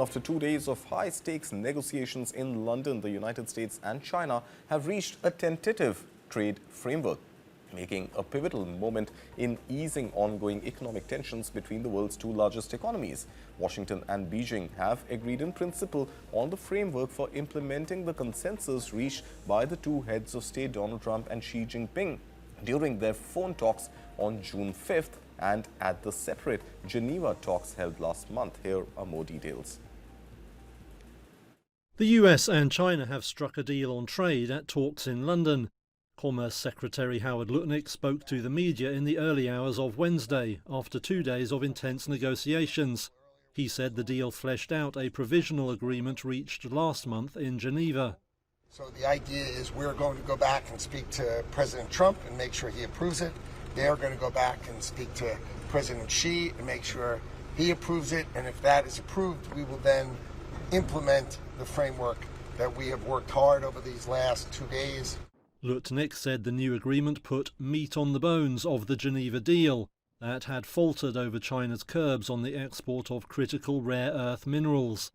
After 2 days of high-stakes negotiations in London, the United States and China have reached a tentative trade framework, making a pivotal moment in easing ongoing economic tensions between the world's two largest economies. Washington and Beijing have agreed in principle on the framework for implementing the consensus reached by the two heads of state, Donald Trump and Xi Jinping, during their phone talks on June 5th and at the separate Geneva talks held last month. Here are more details. The US and China have struck a deal on trade at talks in London. Commerce Secretary Howard Lutnick spoke to the media in the early hours of Wednesday after 2 days of intense negotiations. He said the deal fleshed out a provisional agreement reached last month in Geneva. So the idea is we're going to go back and speak to President Trump and make sure he approves it. They're going to go back and speak to President Xi and make sure he approves it. And if that is approved, we will then implement the framework that we have worked hard over these last 2 days. Lutnick said the new agreement put meat on the bones of the Geneva deal that had faltered over China's curbs on the export of critical rare earth minerals.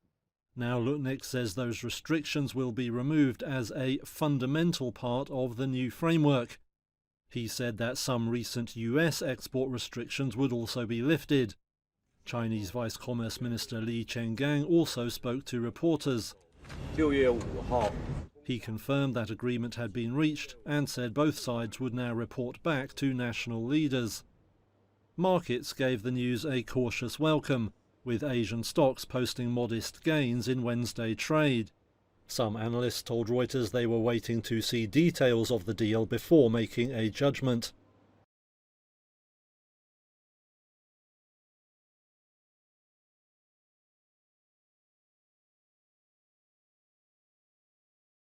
Now Lutnick says those restrictions will be removed as a fundamental part of the new framework. He said that some recent US export restrictions would also be lifted. Chinese Vice Commerce Minister Li Chenggang also spoke to reporters. He confirmed that agreement had been reached and said both sides would now report back to national leaders. Markets gave the news a cautious welcome, with Asian stocks posting modest gains in Wednesday trade. Some analysts told Reuters they were waiting to see details of the deal before making a judgment.